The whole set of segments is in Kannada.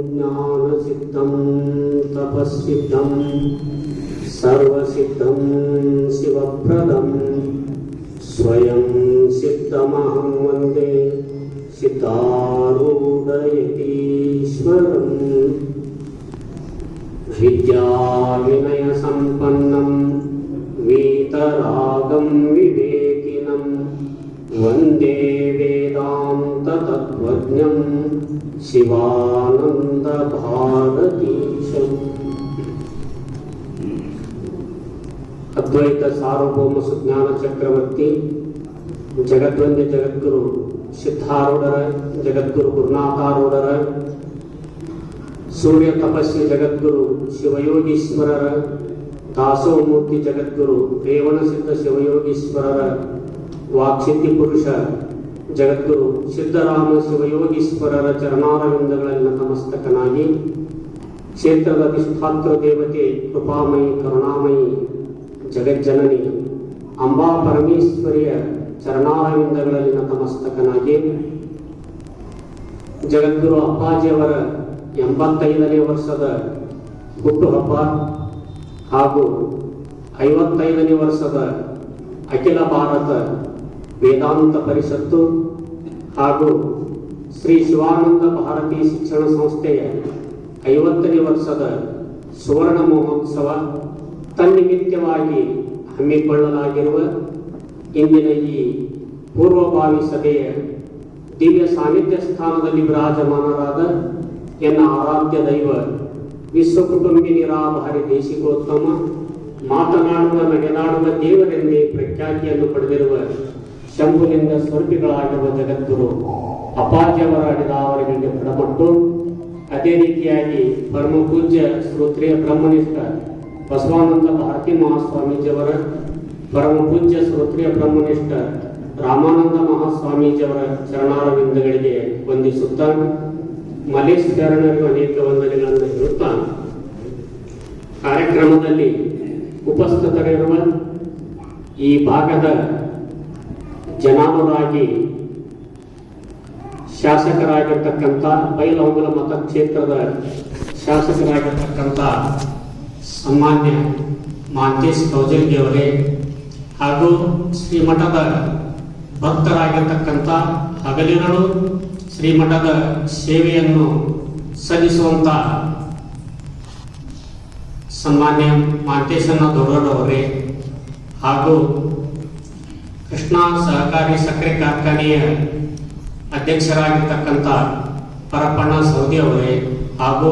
ಜ್ಞಾನಸಿದ್ಧಂ ತಪಸ್ಸಿದ್ಧಂ ಸರ್ವಸಿದ್ಧಂ ಶಿವಪ್ರದಂ ಸ್ವಯಂ ಸಿದ್ಧಮಹಂ ವಂದೇ ಸಿದ್ಧಾರೂಢಯತೀಶ್ವರಂ ವಿದ್ಯಾವಿನಯ ಸಂಪನ್ನಂ ವೀತರಾಗಂ ವಿವೇಕಿನಂ ವಂದೇ ವೇದಾಂತ ತತ್ವಜ್ಞಂ ಶಿವಾನಂದ ಭಾರತೀಶಂ. ಅದ್ವೈತ ಸಾರ್ವಭೌಮ ಸುಜ್ಞಾನ ಚಕ್ರವರ್ತಿ ಜಗದ್ವಂದ್ಯ ಜಗದ್ಗುರು ಸಿದ್ಧಾರೂಢರ, ಜಗದ್ಗುರು ಗುರುನಾಥಾರೂಢರ, ಸೂರ್ಯ ತಪಸ್ವಿ ಜಗದ್ಗುರು ಶಿವಯೋಗೀಶ್ವರರ, ದಾಸೋಮೂರ್ತಿ ಜಗದ್ಗುರು ರೇವಣಸಿದ್ಧ ಶಿವಯೋಗೀಶ್ವರರ, ವಾಕ್ಸಿದ್ಧಿ ಪುರುಷ ಜಗದ್ಗುರು ಸಿದ್ಧರಾಮ ಶಿವಯೋಗೀಶ್ವರರ ಚರಣಾರವಿಂದಗಳಲ್ಲಿ ನತಮಸ್ತಕನಾಗಿ ಕ್ಷೇತ್ರದ ಅಧಿಷ್ಠಾತೃ ದೇವತೆ ಕೃಪಾಮಯಿ ಕರುಣಾಮಯಿ ಜಗಜ್ಜನನಿ ಅಂಬಾ ಪರಮೇಶ್ವರಿಯ ಚರಣಾರವಿಂದಗಳಲ್ಲಿ ನತಮಸ್ತಕನಾಗಿ ಜಗದ್ಗುರು ಅಪ್ಪಾಜಿಯವರ 85ನೇ ವರ್ಷದ ಹುಟ್ಟುಹಬ್ಬ ಹಾಗೂ 55ನೇ ವರ್ಷದ ಅಖಿಲ ಭಾರತ ವೇದಾಂತ ಪರಿಷತ್ತು ಹಾಗೂ ಶ್ರೀ ಶಿವಾನಂದ ಭಾರತೀ ಶಿಕ್ಷಣ ಸಂಸ್ಥೆಯ 50ನೇ ವರ್ಷದ ಸುವರ್ಣ ಮಹೋತ್ಸವ ತನ್ನಿಮಿತ್ತವಾಗಿ ಹಮ್ಮಿಕೊಳ್ಳಲಾಗಿರುವ ಇಂದಿನ ಈ ಪೂರ್ವಭಾವಿ ಸಭೆಯ ದಿವ್ಯ ಸಾನ್ನಿಧ್ಯ ಸ್ಥಾನದಲ್ಲಿ ವಿರಾಜಮಾನರಾದ ಎನ್ನ ಆರಾಧ್ಯ ದೈವ ವಿಶ್ವ ಕುಟುಂಬಿ ನಿರಾಭಾರಿ ದೇಶಿಕೋತ್ತಮ ಮಾತನಾಡುವ ನಡೆದಾಡುವ ದೇವರೆಂದೇ ಪ್ರಖ್ಯಾತಿಯನ್ನು ಪಡೆದಿರುವ ಶಂಭುಲಿಂಗ ಸ್ವರೂಪಿಗಳಾಗಿರುವ ಜಗದ್ಗುರು ಅಪ್ಪಾಜಿಯವರ ಅಡಿದಾವರಿಗೆ ಪ್ರಣಮಟ್ಟು, ಅದೇ ರೀತಿಯಾಗಿ ಪರಮ ಪೂಜ್ಯ ಶ್ರೋತ್ರಿಯ ಬ್ರಹ್ಮನಿಷ್ಠ ಬಸವಾನಂದ ಭಾರತಿ ಮಹಾಸ್ವಾಮೀಜಿಯವರ, ಪರಮ ಪೂಜ್ಯ ಶ್ರೋತ್ರಿಯ ಬ್ರಹ್ಮನಿಷ್ಠ ರಾಮಾನಂದ ಮಹಾಸ್ವಾಮೀಜಿಯವರ ಚರಣಾರವಿಂದಗಳಿಗೆ ವಂದಿಸುತ್ತಾ ಮಲೇಶ್ ಶರಣರಿಗೂ ಅನೇಕ ವಂದನೆಗಳನ್ನು ಹೇಳುತ್ತಾ, ಕಾರ್ಯಕ್ರಮದಲ್ಲಿ ಉಪಸ್ಥಿತರಿರುವ ಈ ಭಾಗದ ಜನಾನುರಾಗಿ ಶಾಸಕರಾಗಿರ್ತಕ್ಕಂಥ ಬೈಲಹೊಂಗಲ ಮತಕ್ಷೇತ್ರದ ಶಾಸಕರಾಗಿರ್ತಕ್ಕಂಥ ಸನ್ಮಾನ್ಯ ಮಾಂತೇಶ್ ಕೌಜಲ್ಗಿಯವರೇ ಹಾಗೂ ಶ್ರೀಮಠದ ಭಕ್ತರಾಗಿರ್ತಕ್ಕಂಥ ಹಗಲಿರಳು ಶ್ರೀಮಠದ ಸೇವೆಯನ್ನು ಸಲ್ಲಿಸುವಂಥ ಸನ್ಮಾನ್ಯ ಮಾಂತೇಶನ ದೊಡ್ಡವರೇ ಹಾಗೂ ಕೃಷ್ಣಾ ಸಹಕಾರಿ ಸಕ್ಕರೆ ಕಾರ್ಖಾನೆಯ ಅಧ್ಯಕ್ಷರಾಗಿರ್ತಕ್ಕಂಥ ಪರಪ್ಪಣ್ಣ ಸೌದಿ ಅವರೇ ಹಾಗೂ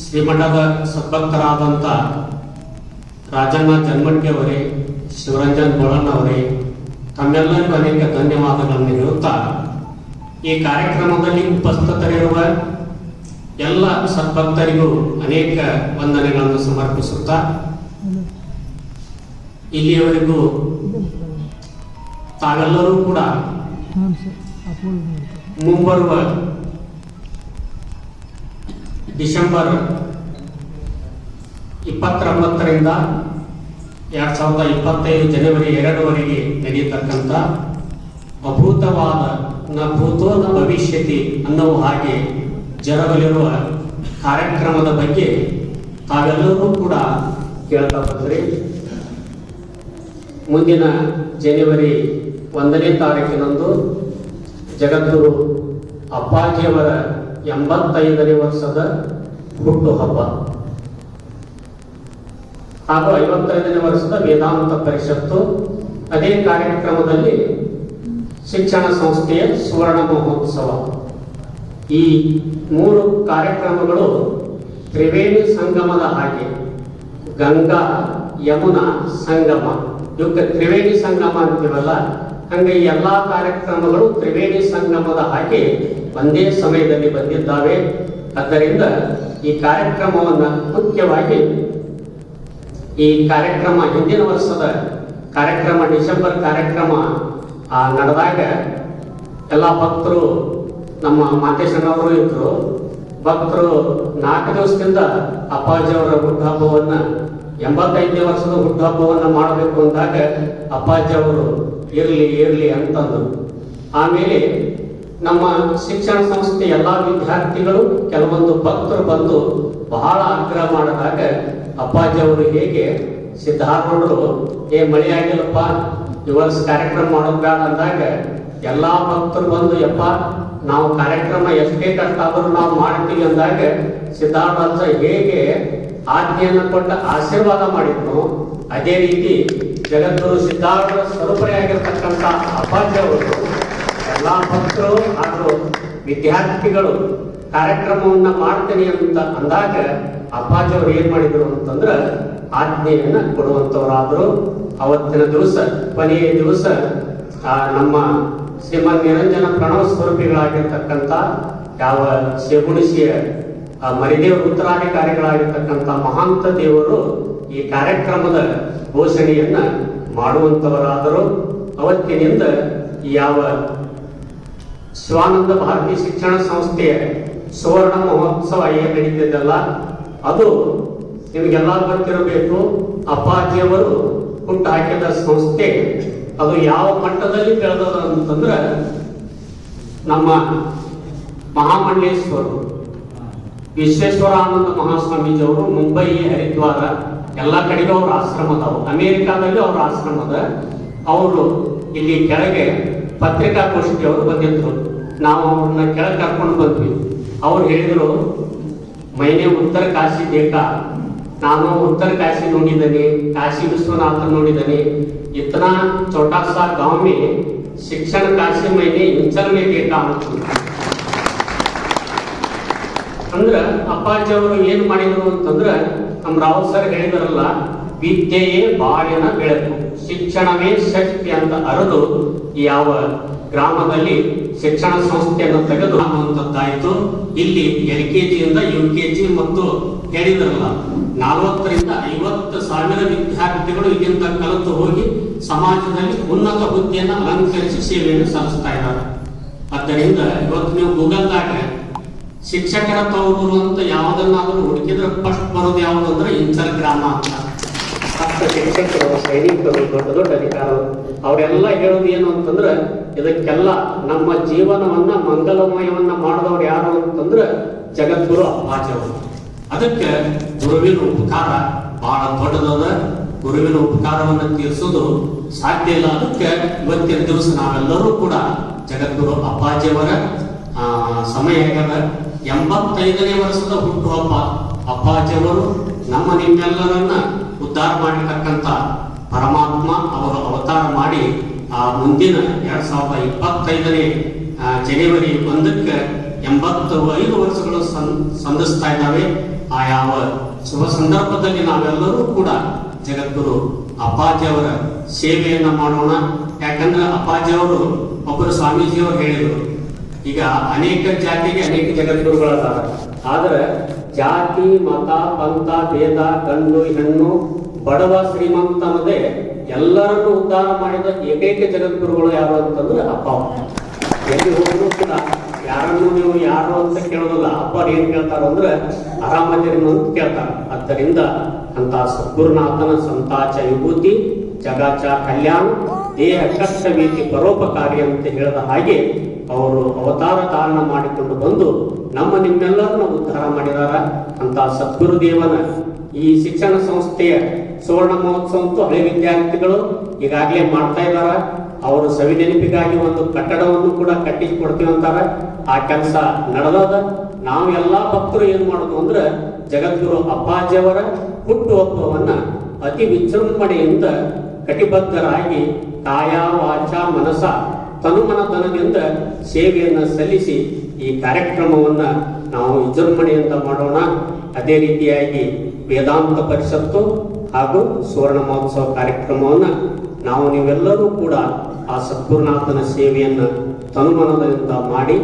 ಶ್ರೀಮಠದ ಸದ್ಭಕ್ತರಾದಂಥ ರಾಜಣ್ಣ ಜನ್ಮಟ್ಟಿ ಅವರೇ, ಶಿವರಂಜನ್ ಬೋಳನ್ ಅವರೇ, ತಮ್ಮೆಲ್ಲರಿಗೂ ಅನೇಕ ಧನ್ಯವಾದಗಳನ್ನು ಹೇಳುತ್ತಾ, ಈ ಕಾರ್ಯಕ್ರಮದಲ್ಲಿ ಉಪಸ್ಥಿತರಿರುವ ಎಲ್ಲ ಸದ್ಭಕ್ತರಿಗೂ ಅನೇಕ ವಂದನೆಗಳನ್ನು ಸಮರ್ಪಿಸುತ್ತಾ, ಇಲ್ಲಿಯವರೆಗೂ ತಾವೆಲ್ಲರೂ ಕೂಡ ಮುಂಬರುವ ಡಿಸೆಂಬರ್ 29ರಿಂದ 2025 ಜನವರಿ 2ರವರೆಗೆ ನಡೆಯತಕ್ಕಂಥ ಅಭೂತವಾದ ನ ಭೂತೋ ನ ಭವಿಷ್ಯತಿ ಅನ್ನುವ ಹಾಗೆ ಜರಗಲಿರುವ ಕಾರ್ಯಕ್ರಮದ ಬಗ್ಗೆ ತಾವೆಲ್ಲರೂ ಕೂಡ ಕೇಳ್ತಾ ಬಂದ್ರಿ. ಮುಂದಿನ ಜನವರಿ 1ನೇ ತಾರೀಕಿನಂದು ಜಗದ್ಗುರು ಅಪ್ಪಾಜಿಯವರ 85ನೇ ವರ್ಷದ ಹುಟ್ಟುಹಬ್ಬ ಹಾಗೂ 55ನೇ ವರ್ಷದ ವೇದಾಂತ ಪರಿಷತ್ತು, ಅದೇ ಕಾರ್ಯಕ್ರಮದಲ್ಲಿ ಶಿಕ್ಷಣ ಸಂಸ್ಥೆಯ ಸುವರ್ಣ ಮಹೋತ್ಸವ, ಈ 3 ಕಾರ್ಯಕ್ರಮಗಳು ತ್ರಿವೇಣಿ ಸಂಗಮದ ಹಾಗೆ, ಗಂಗಾ ಯಮುನಾ ಸಂಗಮ, ಇವಕ್ಕೆ ತ್ರಿವೇಣಿ ಸಂಗಮ ಅಂತೀವಲ್ಲ, ಹಂಗೆ ಎಲ್ಲಾ ಕಾರ್ಯಕ್ರಮಗಳು ತ್ರಿವೇಣಿ ಸಂಗಮದ ಹಾಗೆ ಒಂದೇ ಸಮಯದಲ್ಲಿ ಬಂದಿದ್ದಾವೆ. ಆದ್ದರಿಂದ ಈ ಕಾರ್ಯಕ್ರಮವನ್ನು ಮುಖ್ಯವಾಗಿ ಈ ಕಾರ್ಯಕ್ರಮ ಹಿಂದಿನ ವರ್ಷದ ಕಾರ್ಯಕ್ರಮ ಡಿಸೆಂಬರ್ ಕಾರ್ಯಕ್ರಮ ನಡೆದಾಗ ಎಲ್ಲ ಭಕ್ತರು, ನಮ್ಮ ಮಾತೇಶನವರು ಇದ್ರು, ಭಕ್ತರು 4 ದಿವಸದಿಂದ ಅಪ್ಪಾಜಿಯವರ ಹುಟ್ಟುಹಬ್ಬವನ್ನು 85ನೇ ವರ್ಷದ ಹುಟ್ಟುಹಬ್ಬವನ್ನು ಮಾಡಬೇಕು ಅಂದಾಗ ಅಪ್ಪಾಜಿ ಅವರು ಇರ್ಲಿ ಅಂತಂದ್ರು. ಆಮೇಲೆ ನಮ್ಮ ಶಿಕ್ಷಣ ಸಂಸ್ಥೆ ಎಲ್ಲಾ ವಿದ್ಯಾರ್ಥಿಗಳು ಕೆಲವೊಂದು ಭಕ್ತರು ಬಂದು ಬಹಳ ಆಗ್ರಹ ಮಾಡಿದಾಗ ಅಪ್ಪಾಜಿ ಅವರು ಹೇಗೆ ಸಿದ್ಧಾರೂಢರು ಮಳೆ ಆಗಿಲ್ಲಪ್ಪ ಈ ವರ್ಷ ಕಾರ್ಯಕ್ರಮ ಮಾಡೋದು ಬೇಡ ಅಂದಾಗ ಎಲ್ಲಾ ಭಕ್ತರು ಬಂದು ಯಪ್ಪ ನಾವು ಕಾರ್ಯಕ್ರಮ ಎಷ್ಟೇ ಕಷ್ಟ ಆದ್ರೂ ನಾವು ಮಾಡ್ತೀವಿ ಅಂದಾಗ ಸಿದ್ಧಾರೂಢ ಹೇಗೆ ಆಜ್ಞೆಯನ್ನು ಕೊಟ್ಟ ಆಶೀರ್ವಾದ ಮಾಡಿದ್ರು, ಅದೇ ರೀತಿ ಜಗದ್ಗುರು ಸಿದ್ಧಾರೂಢರ ಸ್ವರೂಪರೆಯಾಗಿರ್ತಕ್ಕಂಥ ಅಪ್ಪಾಜಿ ಅವರು ಎಲ್ಲಾ ಭಕ್ತರು ಹಾಗೂ ವಿದ್ಯಾರ್ಥಿಗಳು ಕಾರ್ಯಕ್ರಮವನ್ನ ಮಾಡ್ತೀನಿ ಅಂತ ಅಂದಾಗ ಅಪ್ಪಾಜಿ ಅವರು ಏನ್ ಮಾಡಿದ್ರು ಅಂತಂದ್ರ ಆಜ್ಞೆಯನ್ನ ಕೊಡುವಂತವರಾದ್ರು. ಅವತ್ತಿನ ದಿವಸ ಕೊನೆಯ ದಿವಸ ನಮ್ಮ ಶ್ರೀಮನ್ ನಿರಂಜನ ಪ್ರಣವ ಸ್ವರೂಪಿಗಳಾಗಿರ್ತಕ್ಕಂಥ ಯಾವ ಶೇಗುಣಿಸಿಯ ಮರಿದೇವರ ಉತ್ತರಾಧಿಕಾರಿಗಳಾಗಿರ್ತಕ್ಕಂಥ ಮಹಾಂತ ದೇವರು ಈ ಕಾರ್ಯಕ್ರಮದ ಘೋಷಣೆಯನ್ನ ಮಾಡುವಂತವರಾದರು. ಅವತ್ತಿನಿಂದ ಯಾವ ಶಿವಾನಂದ ಭಾರತಿ ಶಿಕ್ಷಣ ಸಂಸ್ಥೆಯ ಸುವರ್ಣ ಮಹೋತ್ಸವ ಏನ್ ನಡೀತಿದ್ದಲ್ಲ ಅದು ನಿಮಗೆಲ್ಲ ಗೊತ್ತಿರಬೇಕು. ಅಪ್ಪಾಜಿಯವರು ಹುಟ್ಟು ಹಾಕಿದ ಸಂಸ್ಥೆ ಅದು ಯಾವ ಮಟ್ಟದಲ್ಲಿ ಬೆಳೆದದ ಅಂತಂದ್ರ ನಮ್ಮ ಮಹಾಮಂಡಲೇಶ್ವರು ವಿಶ್ವೇಶ್ವರಾನಂದ ಮಹಾಸ್ವಾಮೀಜಿಯವರು ಮುಂಬೈ ಹರಿದ್ವಾರ ಎಲ್ಲ ಕಡೆಗೂ ಅವ್ರ ಆಶ್ರಮ ಅದಾವು. ಅಮೆರಿಕಾದಲ್ಲಿ ಅವ್ರ ಆಶ್ರಮದ ಅವರು ಇಲ್ಲಿ ಕೆಳಗೆ ಪತ್ರಿಕಾಗೋಷ್ಠಿ ಅವರು ಬಂದಿದ್ರು. ನಾವು ಅವ್ರನ್ನ ಕೆಳಗೆ ಕರ್ಕೊಂಡು ಬಂದ್ವಿ. ಅವ್ರು ಹೇಳಿದ್ರು ಮೈನೆ ಉತ್ತರ ಕಾಶಿ ಬೇಕಾ, ನಾನು ಉತ್ತರ ಕಾಶಿ ನೋಡಿದ್ದೇನೆ, ಕಾಶಿ ವಿಶ್ವನಾಥ ನೋಡಿದ್ದೇನೆ, इतना छोटा सा गांव में शिक्षण काशी मैंने इंचल में देखा ಅಂದ್ರ ಅಪ್ಪಾಜಿ ಅವರು ಏನ್ ಮಾಡಿದ್ರು ಅಂತಂದ್ರ ನಮ್ಮ ರಾವ್ ಸರ್ ಹೇಳಿದ್ರಲ್ಲ, ವಿದ್ಯೆಯೇ ಬಾಳಿನ ಬೆಳಕು, ಶಿಕ್ಷಣವೇ ಶಕ್ತಿ ಅಂತ ಅರಿದು ಯಾವ ಗ್ರಾಮದಲ್ಲಿ ಶಿಕ್ಷಣ ಸಂಸ್ಥೆಯನ್ನು ತೆಗೆದು ಹಾಕುವಂತದ್ದಾಯ್ತು. ಇಲ್ಲಿ LKG ಇಂದ UKG ಮತ್ತು ಹೇಳಿದ್ರಲ್ಲ 40 ರಿಂದ 50 ಸಾವಿರ ವಿದ್ಯಾರ್ಥಿಗಳು ಇಲ್ಲಿಂದ ಕಲಿತು ಹೋಗಿ ಸಮಾಜದಲ್ಲಿ ಉನ್ನತ ಹುದ್ದೆಯನ್ನು ಅಲಂಕರಿಸಿ ಸೇವೆಯನ್ನು ಸಲ್ಲಿಸ್ತಾ ಇದ್ದಾರೆ. ಆದ್ದರಿಂದ ಇವತ್ತು ನೀವು ಗೂಗಲ್ದಾಗ ಶಿಕ್ಷಕರ ತವರು ಅಂತ ಯಾವುದನ್ನಾದ್ರೂ ಹುಡುಕಿದ್ರೆ ಫಸ್ಟ್ ಬರೋದು ಯಾವುದು ಅಂದ್ರೆ ಇಂಚಲ್ ಗ್ರಾಮ ಅಂತ. ಅಷ್ಟ ಶಿಕ್ಷಕರು, ಸೈನಿಕರು, ದೊಡ್ಡ ದೊಡ್ಡ ಅಧಿಕಾರರು ಅವರೆಲ್ಲ ಹೇಳೋದು ಏನು ಅಂತಂದ್ರೆ ಇದಕ್ಕೆಲ್ಲ ನಮ್ಮ ಜೀವನವನ್ನ ಮಂಗಲಮಯವನ್ನ ಮಾಡಿದವ್ರು ಯಾರು ಅಂತಂದ್ರೆ ಜಗದ್ಗುರು ಅಪ್ಪಾಜಿ ಅವರು. ಅದಕ್ಕೆ ಗುರುವಿನ ಉಪಕಾರ ಬಹಳ ದೊಡ್ಡದಾದ. ಗುರುವಿನ ಉಪಕಾರವನ್ನು ತೀರಿಸೋದು ಸಾಧ್ಯ ಇಲ್ಲ. ಅದಕ್ಕೆ ಇವತ್ತಿನ ದಿವಸ ನಾವೆಲ್ಲರೂ ಕೂಡ ಜಗದ್ಗುರು ಅಪ್ಪಾಜಿಯವರ ಸಮಯ ಆಗ್ಯದ. 85ನೇ ವರ್ಷದ ಹುಟ್ಟುಹಬ್ಬ ಅಪ್ಪಾಜಿಯವರು ನಮ್ಮ ನಿಮ್ಮೆಲ್ಲರನ್ನ ಉದ್ಧಾರ ಮಾಡಿರ್ತಕ್ಕಂಥ ಪರಮಾತ್ಮ ಅವರು ಅವತಾರ ಮಾಡಿ ಆ ಮುಂದಿನ 2025ನೇ ಜನವರಿ 1ಕ್ಕೆ 85 ವರ್ಷಗಳು ಸಂಧಿಸ್ತಾ ಇದ್ದಾವೆ. ಆ ಯಾವ ಶುಭ ಸಂದರ್ಭದಲ್ಲಿ ನಾವೆಲ್ಲರೂ ಕೂಡ ಜಗದ್ಗುರು ಅಪ್ಪಾಜಿಯವರ ಸೇವೆಯನ್ನ ಮಾಡೋಣ. ಯಾಕಂದ್ರೆ ಅಪ್ಪಾಜಿಯವರು ಒಬ್ಬರು ಸ್ವಾಮೀಜಿಯವರು ಹೇಳಿದರು, ಈಗ ಅನೇಕ ಜಾತಿಗೆ ಅನೇಕ ಜಗದ್ಗುರುಗಳಾದ, ಆದ್ರೆ ಜಾತಿ ಮತ ಪಂಥ ಭೇದ ಗಂಡು ಹೆಣ್ಣು ಬಡವ ಶ್ರೀಮಂತ ಅನ್ನೋದೇ ಎಲ್ಲರನ್ನು ಉದ್ಧಾರ ಮಾಡಿದ ಏಕೈಕ ಜಗದ್ಗುರುಗಳು ಯಾರು ಅಂತಂದ್ರೆ ಅಪ್ಪ. ಎಲ್ಲಿ ಹೋದ್ರು ಕೂಡ ಯಾರನ್ನು ನೀವು ಯಾರು ಅಂತ ಕೇಳೋದಿಲ್ಲ, ಅಪ್ಪ ಏನ್ ಕೇಳ್ತಾರ ಅಂದ್ರೆ ಆರಾಮದಿರಿ ಅಂತ ಕೇಳ್ತಾರ. ಆದ್ದರಿಂದ ಅಂತ ಸದ್ಗುರುನಾಥನ ಸಂತಾಚ ವಿಭೂತಿ ಜಗಾಚ ಕಲ್ಯಾಣ ದೇಹ ಕಷ್ಟ ವೀತಿ ಪರೋಪಕಾರಿ ಅಂತ ಹೇಳಿದ ಹಾಗೆ ಅವರು ಅವತಾರ ಧಾರಣ ಮಾಡಿಕೊಂಡು ಬಂದು ನಮ್ಮ ನಿಮ್ಮೆಲ್ಲರನ್ನ ಉದ್ಧಾರ ಮಾಡಿದಾರ. ಅಂತ ಸದ್ಗುರುದೇವನ ಈ ಶಿಕ್ಷಣ ಸಂಸ್ಥೆಯ ಸುವರ್ಣ ಮಹೋತ್ಸವ ಅಂತೂ ಹಳೆ ವಿದ್ಯಾರ್ಥಿಗಳು ಈಗಾಗಲೇ ಮಾಡ್ತಾ ಇದಾರ. ಅವರು ಸವಿನೆನಪಿಗಾಗಿ ಒಂದು ಕಟ್ಟಡವನ್ನು ಕೂಡ ಕಟ್ಟಿಸಿಕೊಡ್ತೀವಿ ಅಂತಾರ. ಆ ಕೆಲಸ ನಡೆದದ. ನಾವು ಎಲ್ಲಾ ಭಕ್ತರು ಏನ್ ಮಾಡೋದು ಅಂದ್ರೆ ಜಗದ್ಗುರು ಅಪ್ಪಾಜಿಯವರ ಹುಟ್ಟುಹಬ್ಬವನ್ನ ಅತಿ ವಿಜೃಂಭಣೆಯಿಂದ ಕಟಿಬದ್ಧರಾಗಿ ಕಾಯ ವಾಚ ಮನಸ ತನುಮನಧನದಿಂದ ಸೇವೆಯನ್ನು ಸಲ್ಲಿಸಿ ಈ ಕಾರ್ಯಕ್ರಮವನ್ನ ನಾವು ವಿಜೃಂಭಣೆಯಿಂದ ಮಾಡೋಣ. ಅದೇ ರೀತಿಯಾಗಿ ವೇದಾಂತ ಪರಿಷತ್ತು ಹಾಗೂ ಸುವರ್ಣ ಮಹೋತ್ಸವ ಕಾರ್ಯಕ್ರಮವನ್ನ ನಾವು ನೀವೆಲ್ಲರೂ ಕೂಡ ಆ ಸದ್ಗುರುನಾಥನ ಸೇವೆಯನ್ನು ತನುಮನದಿಂದ ಮಾಡಿ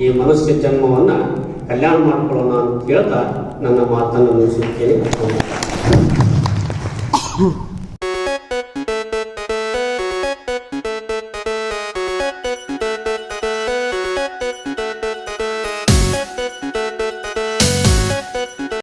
ಈ ಮನುಷ್ಯ ಜನ್ಮವನ್ನ ಕಲ್ಯಾಣ ಮಾಡಿಕೊಳ್ಳೋಣ ಅಂತ ಹೇಳ್ತಾ ನನ್ನ ಮಾತನ್ನು ಮುಗಿಸುತ್ತೇನೆ.